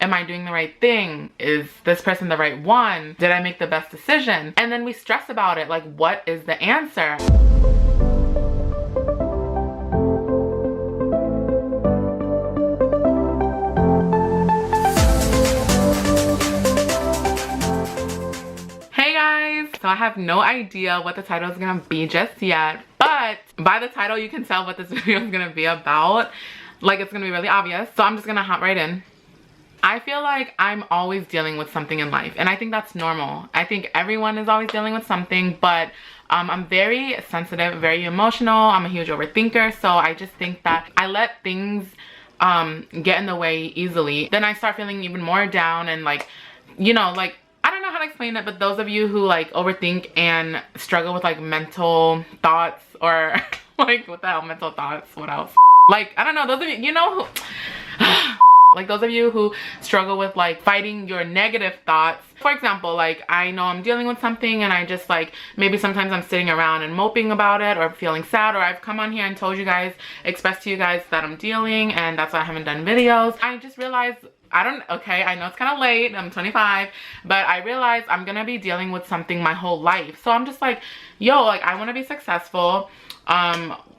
Am I doing the right thing? Is this person the right one? Did I make the best decision? And then we stress about it, like, what is the answer? So I have no idea what the title is gonna be just yet, but by the title you can tell what this video is gonna be about. Like, it's gonna be really obvious, so I'm just gonna hop right in. I feel like I'm always dealing with something in life, and I think that's normal. I think everyone is always dealing with something, but I'm very sensitive, very emotional. I'm a huge overthinker, so I just think that I let things get in the way easily. Then I start feeling even more down, and like, you know, like, I don't know how to explain it, but those of you who like overthink and struggle with like mental thoughts, or like, what the hell, mental thoughts, what else? Like, I don't know, those of you, you know, like those of you who struggle with like fighting your negative thoughts. For example, like, I know I'm dealing with something and I just like, maybe sometimes I'm sitting around and moping about it or feeling sad, or I've come on here and told you guys, expressed to you guys that I'm dealing, and that's why I haven't done videos. I just realized, okay, I know it's kind of late, I'm 25, but I realized I'm gonna be dealing with something my whole life. So I'm just like, yo, like, I want to be successful.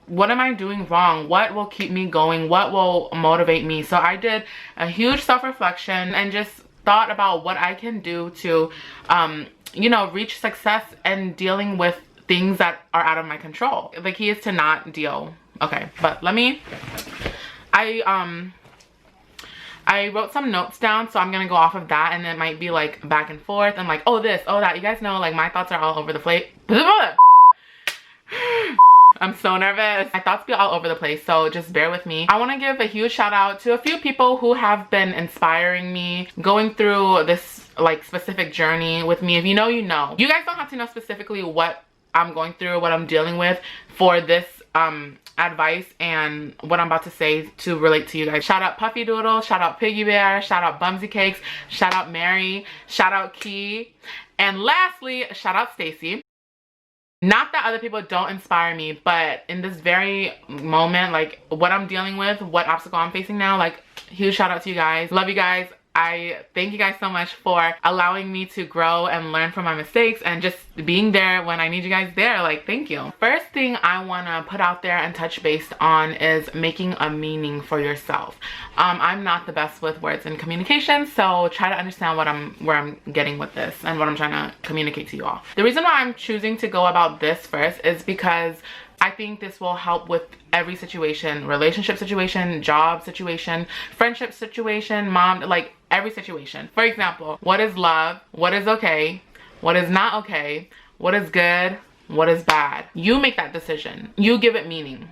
What am I doing wrong? What will keep me going? What will motivate me? So I did a huge self-reflection and just thought about what I can do to, you know, reach success and dealing with things that are out of my control. The key is to not deal. Okay, but let me, I wrote some notes down, so I'm gonna go off of that, and it might be like back and forth and like, oh this, oh that. You guys know, like, my thoughts are all over the place. I'm so nervous. My thoughts be all over the place, so just bear with me. I want to give a huge shout out to a few people who have been inspiring me, going through this like specific journey with me. If you know, you know. You guys don't have to know specifically what I'm going through, what I'm dealing with for this advice and what I'm about to say to relate to you guys. Shout out Puffy Doodle, shout out Piggy Bear, shout out Bumsy Cakes, shout out Mary, shout out Key, and lastly, shout out Stacy. Not that other people don't inspire me, but in this very moment, like what I'm dealing with, what obstacle I'm facing now, like, huge shout out to you guys. Love you guys. I thank you guys so much for allowing me to grow and learn from my mistakes and just being there when I need you guys there. Like, thank you. First thing I want to put out there and touch base on is making a meaning for yourself. I'm not the best with words and communication, so try to understand where I'm getting with this and what I'm trying to communicate to you all. The reason why I'm choosing to go about this first is because I think this will help with every situation, relationship situation, job situation, friendship situation, mom, like every situation. For example, what is love? What is okay? What is not okay? What is good? What is bad? You make that decision. You give it meaning.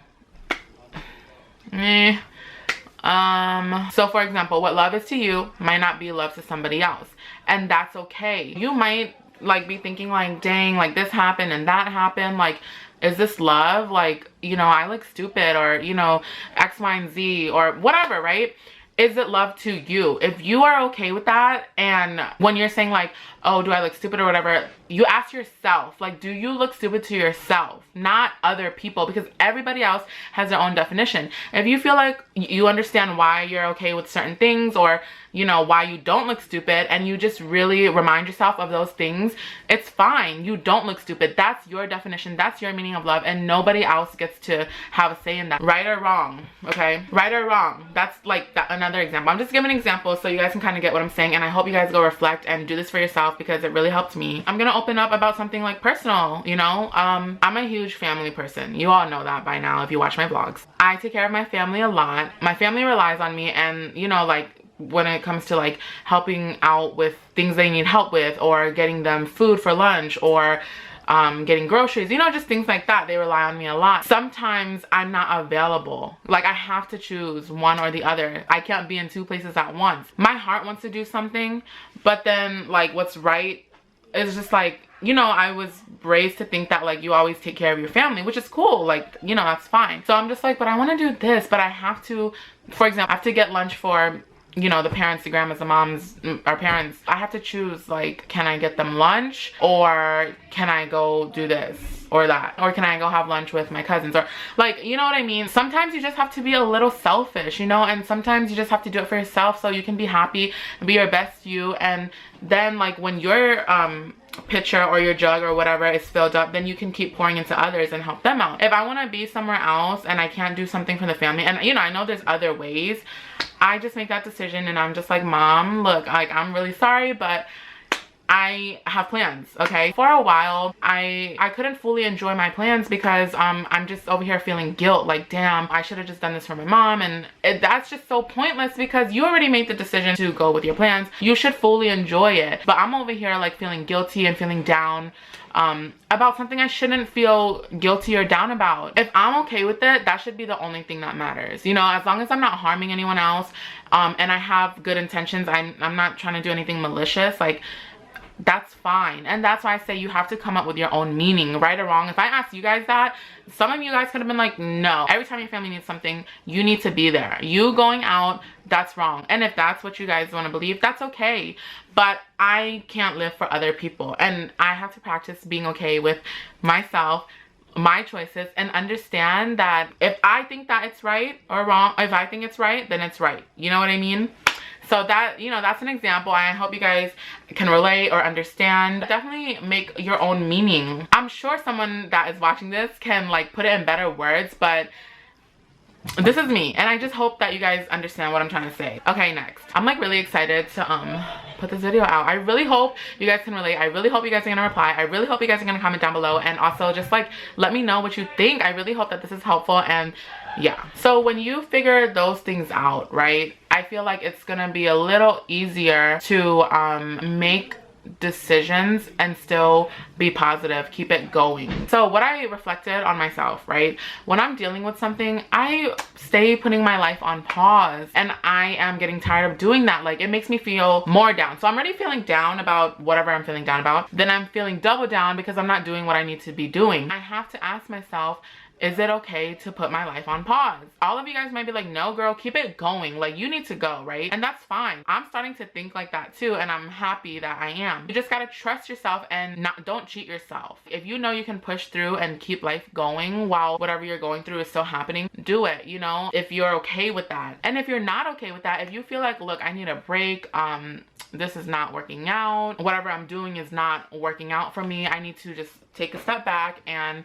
So for example, what love is to you might not be love to somebody else, and that's okay. You might like be thinking like, dang, like this happened and that happened, like, is this love? Like, you know, I look stupid, or, you know, X, Y, and Z, or whatever, right? Is it love to you? If you are okay with that, and when you're saying like, oh, do I look stupid or whatever, you ask yourself, like, do you look stupid to yourself, not other people? Because everybody else has their own definition. If you feel like you understand why you're okay with certain things, or, you know, why you don't look stupid, and you just really remind yourself of those things, it's fine. You don't look stupid. That's your definition. That's your meaning of love, and nobody else gets to have a say in that. Right or wrong, okay? Right or wrong. That's like another example. I'm just giving an example so you guys can kind of get what I'm saying, and I hope you guys go reflect and do this for yourself because it really helped me. I'm gonna open up about something like personal, you know? I'm a huge family person. You all know that by now if you watch my vlogs. I take care of my family a lot. My family relies on me, and, you know, like, when it comes to like helping out with things they need help with, or getting them food for lunch, or getting groceries, you know, just things like that, they rely on me a lot. Sometimes I'm not available. Like, I have to choose one or the other. I can't be in two places at once. My heart wants to do something, but then like what's right is just like, you know, I was raised to think that like you always take care of your family, which is cool, like, you know, that's fine. So I'm just like, but I want to do this, but I have to, for example, I have to get lunch for you know, the parents, the grandmas, the moms, our parents, I have to choose, like, can I get them lunch, or can I go do this or that, or can I go have lunch with my cousins, or like, you know what I mean? Sometimes you just have to be a little selfish, you know, and sometimes you just have to do it for yourself so you can be happy and be your best you. And then, like, when your pitcher or your jug or whatever is filled up, then you can keep pouring into others and help them out. If I want to be somewhere else and I can't do something for the family, and you know, I know there's other ways, I just make that decision and I'm just like, Mom, look, like, I'm really sorry, but I have plans, okay? For a while, I couldn't fully enjoy my plans because I'm just over here feeling guilt, like, damn, I should have just done this for my mom, and that's just so pointless because you already made the decision to go with your plans. You should fully enjoy it. But I'm over here like feeling guilty and feeling down about something I shouldn't feel guilty or down about. If I'm okay with it, that should be the only thing that matters. You know, as long as I'm not harming anyone else, and I have good intentions, I'm not trying to do anything malicious, like, that's fine. And that's why I say you have to come up with your own meaning, right or wrong. If I asked you guys that, some of you guys could have been like, no, every time your family needs something, you need to be there. You going out, that's wrong. And if that's what you guys want to believe, that's okay. But I can't live for other people, and I have to practice being okay with myself, my choices, and understand that if I think that it's right or wrong, if I think it's right, then it's right. You know what I mean? So that, you know, that's an example. I hope you guys can relate or understand. Definitely make your own meaning. I'm sure someone that is watching this can, like, put it in better words, but this is me, and I just hope that you guys understand what I'm trying to say. Okay, next. I'm like really excited to put this video out. I really hope you guys can relate. I really hope you guys are gonna reply. I really hope you guys are gonna comment down below, and also just like let me know what you think. I really hope that this is helpful. And yeah, so when you figure those things out, right, I feel like it's gonna be a little easier to make decisions and still be positive, keep it going. So what I reflected on myself, right, when I'm dealing with something, I stay putting my life on pause, and I am getting tired of doing that. Like, it makes me feel more down. So I'm already feeling down about whatever I'm feeling down about, then I'm feeling double down because I'm not doing what I need to be doing. I have to ask myself, is it okay to put my life on pause? All of you guys might be like, no girl, keep it going. Like, you need to go, right? And that's fine. I'm starting to think like that too, and I'm happy that I am. You just gotta trust yourself and don't cheat yourself. If you know you can push through and keep life going while whatever you're going through is still happening, do it, you know, if you're okay with that. And if you're not okay with that, if you feel like, look, I need a break, this is not working out, whatever I'm doing is not working out for me, I need to just take a step back and,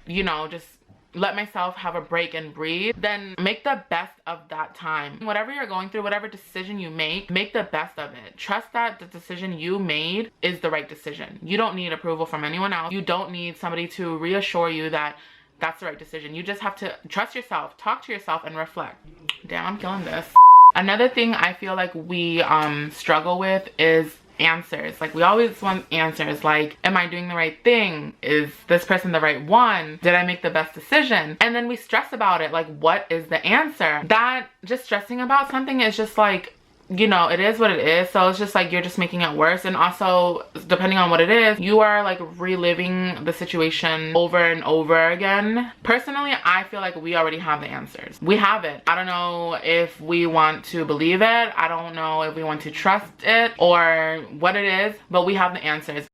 you know, just let myself have a break and breathe, then make the best of that time. Whatever you're going through, whatever decision you make the best of it. Trust that the decision you made is the right decision. You don't need approval from anyone else. You don't need somebody to reassure you that that's the right decision. You just have to trust yourself, talk to yourself, and reflect. Damn, I'm killing this. Another thing I feel like we struggle with is answers. Like, we always want answers, like, am I doing the right thing? Is this person the right one? Did I make the best decision? And then we stress about it, like, what is the answer? That just stressing about something is just like, you know, it is what it is. So it's just like you're just making it worse. And also, depending on what it is, you are like reliving the situation over and over again. Personally, I feel like we already have the answers. We have it. I don't know if we want to believe it. I don't know if we want to trust it or what it is, but we have the answers.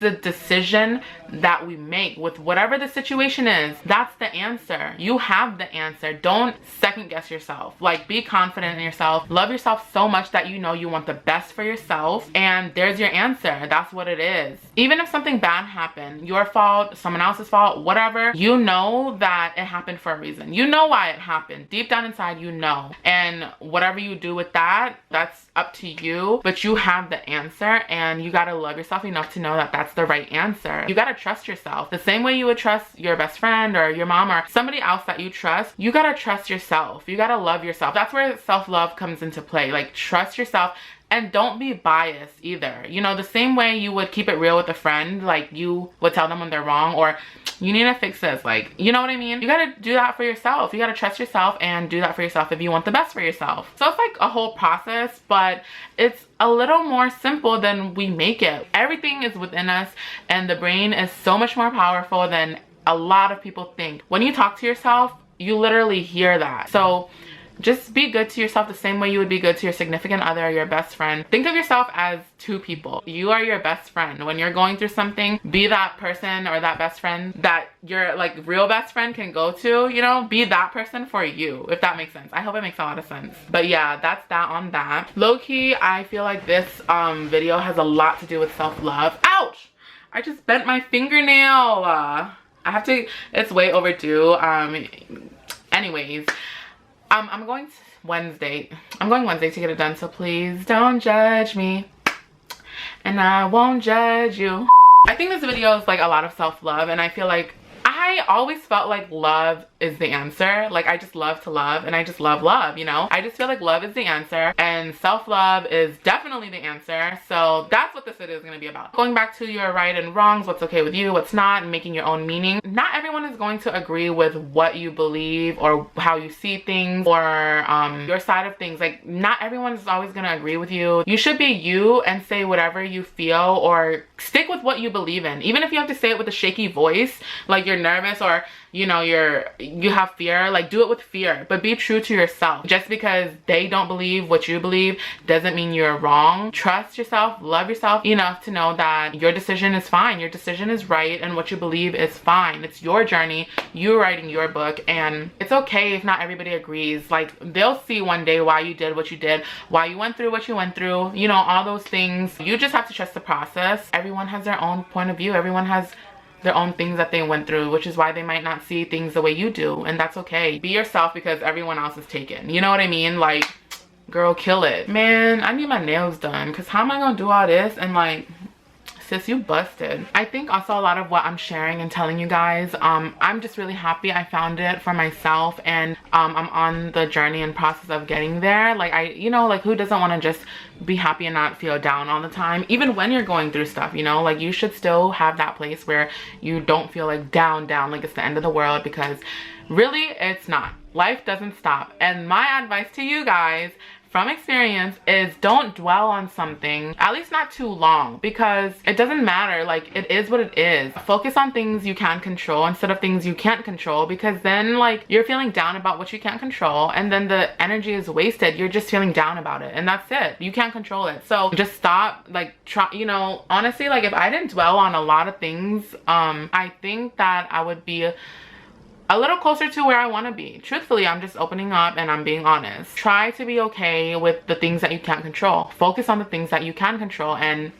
The decision that we make with whatever the situation is, that's the answer. You have the answer. Don't second guess yourself. Like, be confident in yourself. Love yourself so much that you know you want the best for yourself, and there's your answer. That's what it is. Even if something bad happened, your fault, someone else's fault, whatever, you know that it happened for a reason. You know why it happened. Deep down inside, you know. And whatever you do with that, that's up to you, but you have the answer, and you gotta love yourself enough to know that that's the right answer. You gotta trust yourself the same way you would trust your best friend or your mom or somebody else that you trust. You gotta trust yourself. You gotta love yourself. That's where self-love comes into play. Like, trust yourself. And don't be biased either. You know, the same way you would keep it real with a friend, like you would tell them when they're wrong, or you need to fix this, like, you know what I mean? You gotta do that for yourself. You gotta trust yourself and do that for yourself if you want the best for yourself. So it's like a whole process, but it's a little more simple than we make it. Everything is within us, and the brain is so much more powerful than a lot of people think. When you talk to yourself, you literally hear that. So just be good to yourself the same way you would be good to your significant other or your best friend. Think of yourself as two people. You are your best friend. When you're going through something, be that person or that best friend that your like real best friend can go to, you know, be that person for you, if that makes sense. I hope it makes a lot of sense. But yeah, that's that on that. Low-key, I feel like this video has a lot to do with self-love. Ouch! I just bent my fingernail. I have to, it's way overdue. Anyways, I'm going Wednesday to get it done, so please don't judge me and I won't judge you. I think this video is like a lot of self-love, and I feel like I always felt like love is the answer. Like I just love to love, and I just love, you know? I just feel like love is the answer, and self-love is definitely the answer. So that's what this video is going to be about. Going back to your right and wrongs, what's okay with you, what's not, and making your own meaning. Not everyone is going to agree with what you believe or how you see things or your side of things. Like not everyone is always going to agree with you. You should be you and say whatever you feel, or stick with what you believe in. Even if you have to say it with a shaky voice, like you're nervous or you know you have fear, like do it with fear, but be true to yourself. Just because they don't believe what you believe doesn't mean you're wrong. Trust yourself, love yourself enough to know that your decision is fine, your decision is right, and what you believe is fine. It's your journey, you're writing your book, and it's okay if not everybody agrees. Like they'll see one day why you did what you did, why you went through what you went through, you know, all those things. You just have to trust the process. Everyone has their own point of view, everyone has their own things that they went through, which is why they might not see things the way you do, and that's okay. Be yourself because everyone else is taken, you know what I mean? Like girl, kill it. Man, I need my nails done because how am I gonna do all this and like, sis, you busted. I think also a lot of what I'm sharing and telling you guys, I'm just really happy I found it for myself, and I'm on the journey and process of getting there. Like you know, like who doesn't want to just be happy and not feel down all the time, even when you're going through stuff, you know? Like you should still have that place where you don't feel like down like it's the end of the world, because really it's not. Life doesn't stop. And my advice to you guys from experience is don't dwell on something, at least not too long, because it doesn't matter. Like it is what it is. Focus on things you can control instead of things you can't control, because then like you're feeling down about what you can't control, and then the energy is wasted. You're just feeling down about it, and that's it. You can't control it. So just stop. Like try, you know, honestly, like if I didn't dwell on a lot of things, I think that I would be a little closer to where I want to be. Truthfully, I'm just opening up and I'm being honest. Try to be okay with the things that you can't control. Focus on the things that you can control, and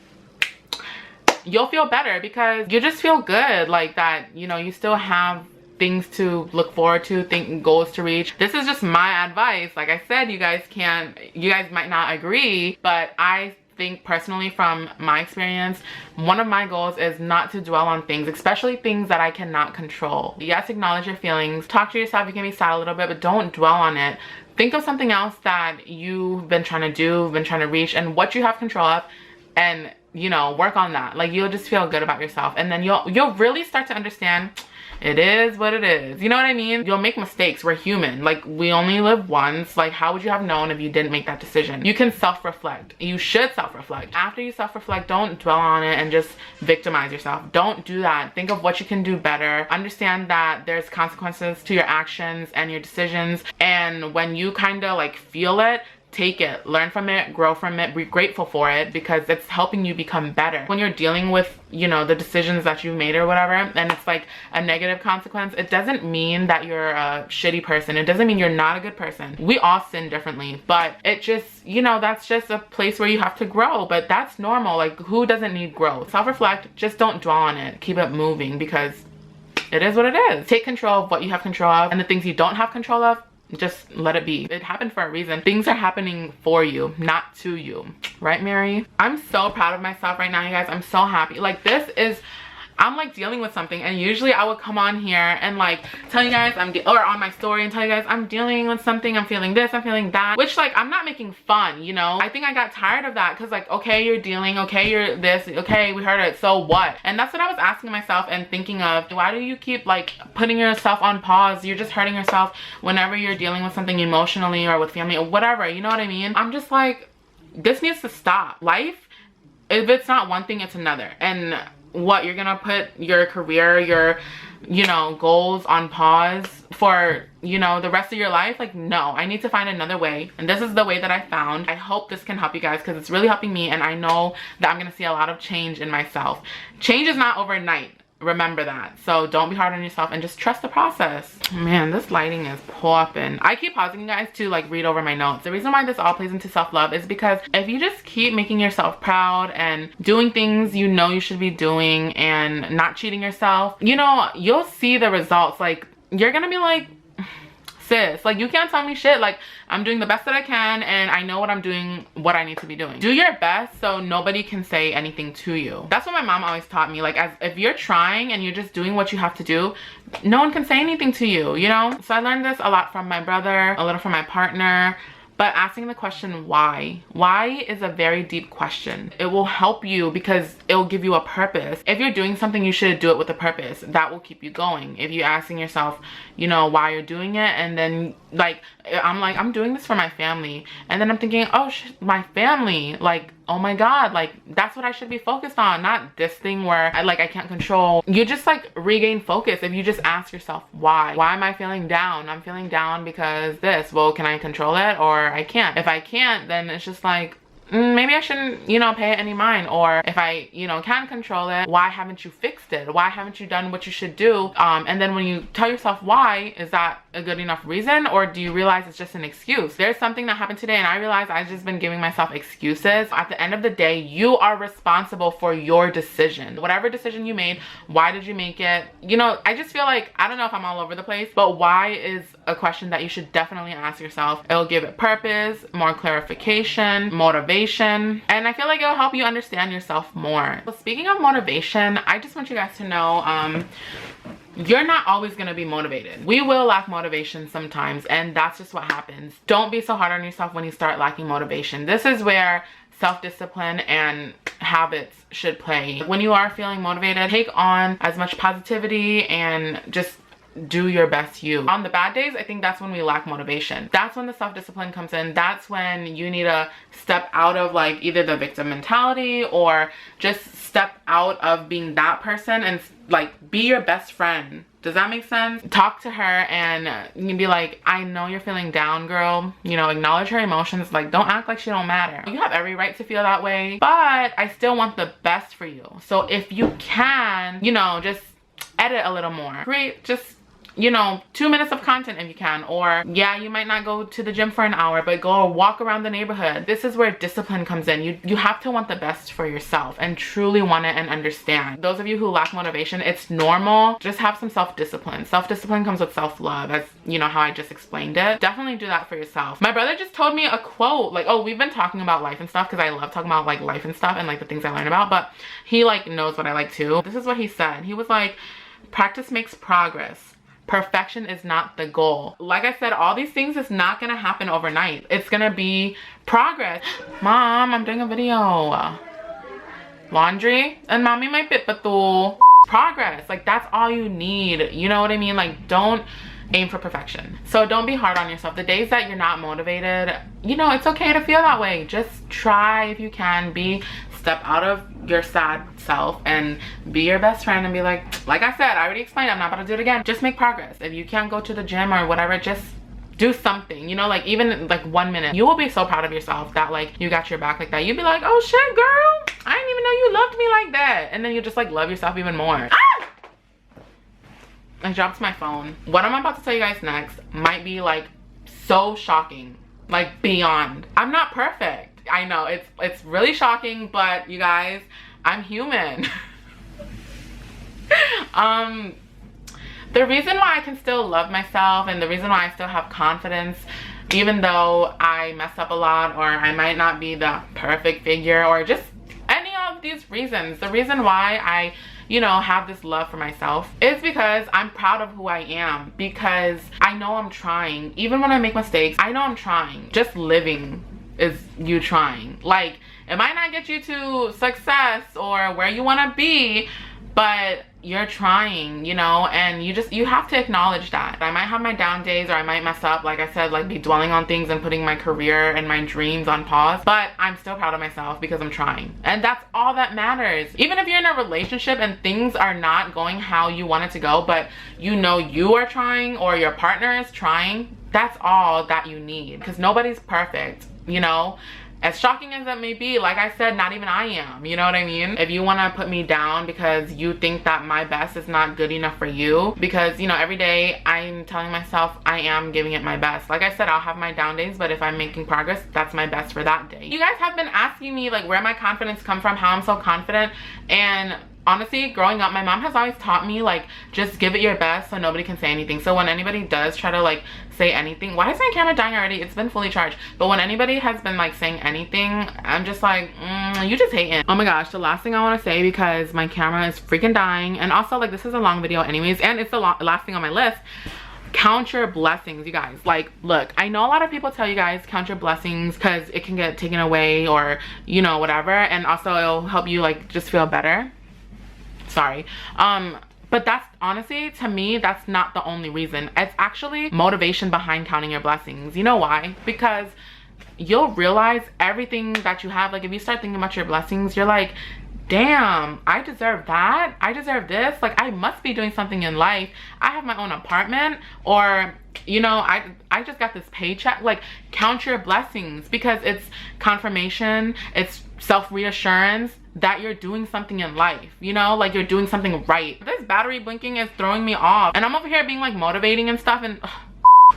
you'll feel better because you just feel good, like that, you know, you still have things to look forward to, goals to reach. This is just my advice. Like I said, you guys might not agree, but I think personally from my experience, one of my goals is not to dwell on things, especially things that I cannot control. Yes, acknowledge your feelings, talk to yourself, you can be sad a little bit, but don't dwell on it. Think of something else that you've been trying to do, been trying to reach, and what you have control of, and you know, work on that. Like you'll just feel good about yourself, and then you'll really start to understand it is what it is. You know what I mean? You'll make mistakes. We're human. Like we only live once. Like how would you have known if you didn't make that decision? You can self-reflect. You should self-reflect. After you self-reflect, don't dwell on it and just victimize yourself. Don't do that. Think of what you can do better. Understand that there's consequences to your actions and your decisions, and when you kind of like feel it, take it, learn from it, grow from it, be grateful for it, because it's helping you become better. When you're dealing with, you know, the decisions that you made or whatever, and it's like a negative consequence, it doesn't mean that you're a shitty person. It doesn't mean you're not a good person. We all sin differently, but it just, you know, that's just a place where you have to grow, but that's normal. Like who doesn't need growth? Self-reflect, just don't dwell on it. Keep it moving, because it is what it is. Take control of what you have control of, and the things you don't have control of, just let it be. It happened for a reason. Things are happening for you, not to you. Right, Mary? I'm so proud of myself right now, you guys. I'm so happy. Like this is, I'm like dealing with something, and usually I would come on here and like tell you guys or on my story and tell you guys I'm dealing with something, I'm feeling this, I'm feeling that, which like I'm not making fun, you know? I think I got tired of that, because like, okay, you're dealing, okay, you're this, okay, we heard it, so what? And that's what I was asking myself and thinking of. Why do you keep like putting yourself on pause? You're just hurting yourself whenever you're dealing with something emotionally or with family or whatever, you know what I mean? I'm just like, this needs to stop. Life, if it's not one thing, it's another. And what, you're gonna put your career, your, you know, goals on pause for, you know, the rest of your life? Like, no, I need to find another way, and this is the way that I found. I hope this can help you guys, because it's really helping me, and I know that I'm gonna see a lot of change in myself. Change is not overnight, remember that. So don't be hard on yourself and just trust the process. Man, this lighting is popping. I keep pausing, guys, to like read over my notes. The reason why this all plays into self-love is because if you just keep making yourself proud and doing things you know you should be doing and not cheating yourself, you know, you'll see the results. Like, you're gonna be like, sis, like, you can't tell me shit. Like, I'm doing the best that I can, and I know what I'm doing, what I need to be doing. Do your best so nobody can say anything to you. That's what my mom always taught me. Like, as if you're trying and you're just doing what you have to do, no one can say anything to you, you know? So I learned this a lot from my brother, a little from my partner. But asking the question why is a very deep question. It will help you because it will give you a purpose. If you're doing something, you should do it with a purpose. That will keep you going. If you're asking yourself, you know, why you're doing it, and then like, I'm doing this for my family, and then I'm thinking, oh, my family, like, oh my god, like, that's what I should be focused on, not this thing where I can't control. You just like regain focus if you just ask yourself why am I feeling down? I'm feeling down because this. Well, can I control it? Or I can't. If I can't, then it's just like, maybe I shouldn't, you know, pay it any mind. Or if I, you know, can control it, why haven't you fixed it? Why haven't you done what you should do? And then when you tell yourself why, is that a good enough reason, or do you realize it's just an excuse? There's something that happened today, and I realized I've just been giving myself excuses. At the end of the day, you are responsible for your decision. Whatever decision you made, why did you make it? You know, I just feel like, I don't know if I'm all over the place, but why is a question that you should definitely ask yourself. It'll give it purpose, more clarification, motivation, and I feel like it'll help you understand yourself more. So speaking of motivation, I just want you guys to know, you're not always going to be motivated. We will lack motivation sometimes, and that's just what happens. Don't be so hard on yourself when you start lacking motivation. This is where self-discipline and habits should play. When you are feeling motivated, take on as much positivity and just do your best you. On the bad days, I think that's when we lack motivation. That's when the self-discipline comes in. That's when you need to step out of like either the victim mentality or just step out of being that person and like be your best friend. Does that make sense? Talk to her and you can be like, I know you're feeling down, girl. You know, acknowledge her emotions. Like, don't act like she don't matter. You have every right to feel that way, but I still want the best for you. So if you can, you know, just edit a little more. Create just, you know, 2 minutes of content if you can. Or yeah, you might not go to the gym for an hour, but go walk around the neighborhood. This is where discipline comes in. You have to want the best for yourself and truly want it and understand. Those of you who lack motivation, it's normal. Just have some self-discipline. Self-discipline comes with self-love, as you know how I just explained it. Definitely do that for yourself. My brother just told me a quote, like, oh, we've been talking about life and stuff because I love talking about like life and stuff and like the things I learn about, but he like knows what I like too. This is what he said. He was like, practice makes progress. Perfection is not the goal. Like I said, all these things is not gonna happen overnight. It's gonna be progress. Mom, I'm doing a video. Laundry and mommy might bit patu. Progress, like that's all you need. You know what I mean? Like, don't aim for perfection. So don't be hard on yourself. The days that you're not motivated, you know, it's okay to feel that way. Just try if you can. Step out of your sad self and be your best friend and be like I said, I already explained, I'm not about to do it again. Just make progress. If you can't go to the gym or whatever, just do something, you know, like even like 1 minute. You will be so proud of yourself that like you got your back like that. You'll be like, oh shit, girl, I didn't even know you loved me like that. And then you just like love yourself even more. Ah! I dropped my phone. What I'm about to tell you guys next might be like so shocking, like beyond. I'm not perfect. I know it's really shocking, but you guys, I'm human. The reason why I can still love myself and the reason why I still have confidence, even though I mess up a lot or I might not be the perfect figure or just any of these reasons, the reason why I, you know, have this love for myself is because I'm proud of who I am, because I know I'm trying. Even when I make mistakes, I know I'm trying. Just living is you trying. Like, it might not get you to success or where you want to be, but you're trying, you know, and you have to acknowledge that. I might have my down days, or I might mess up, like I said, like be dwelling on things and putting my career and my dreams on pause, but I'm still proud of myself because I'm trying, and that's all that matters. Even if you're in a relationship and things are not going how you want it to go, but you know you are trying, or your partner is trying, that's all that you need, because nobody's perfect, you know. As shocking as that may be, like I said, not even I am, you know what I mean? If you want to put me down because you think that my best is not good enough for you, because, you know, every day I'm telling myself I am giving it my best. Like I said, I'll have my down days, but if I'm making progress, that's my best for that day. You guys have been asking me like where my confidence come from, how I'm so confident, and honestly, growing up, my mom has always taught me, like, just give it your best so nobody can say anything. So when anybody does try to, like, say anything, why is my camera dying already? It's been fully charged. But when anybody has been, like, saying anything, I'm just like, you just hating. Oh my gosh, the last thing I want to say, because my camera is freaking dying, and also, like, this is a long video anyways, and it's the last thing on my list. Count your blessings, you guys. Like, look, I know a lot of people tell you guys count your blessings because it can get taken away, or, you know, whatever, and also it'll help you, like, just feel better. Sorry, but that's honestly, to me, that's not the only reason. It's actually motivation behind counting your blessings. You know why? Because you'll realize everything that you have. Like, if you start thinking about your blessings, you're like, damn, I deserve that, I deserve this, like I must be doing something in life. I have my own apartment, or, you know, I just got this paycheck. Like, count your blessings, because it's confirmation, it's self-reassurance that you're doing something in life, you know, like you're doing something right. This battery blinking is throwing me off, and I'm over here being like motivating and stuff, and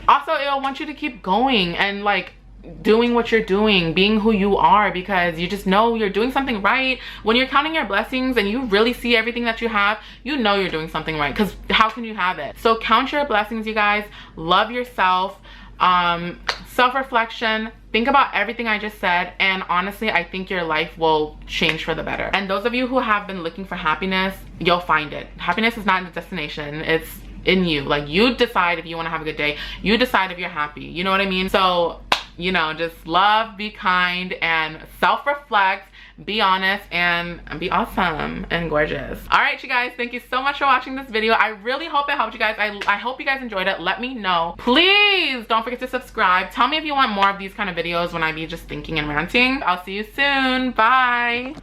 also I want you to keep going and like doing what you're doing, being who you are, because you just know you're doing something right. When you're counting your blessings and you really see everything that you have, you know you're doing something right, because how can you have it? So count your blessings, you guys. Love yourself. Self-reflection, think about everything I just said, and honestly, I think your life will change for the better. And those of you who have been looking for happiness, you'll find it. Happiness is not a destination, it's in you. Like, you decide if you want to have a good day, you decide if you're happy, you know what I mean? So, you know, just love, be kind, and self-reflect, be honest, and be awesome and gorgeous. All right, you guys, thank you so much for watching this video. I really hope it helped you guys. I hope you guys enjoyed it. Let me know. Please don't forget to subscribe. Tell me if you want more of these kind of videos when I be just thinking and ranting. I'll see you soon. Bye.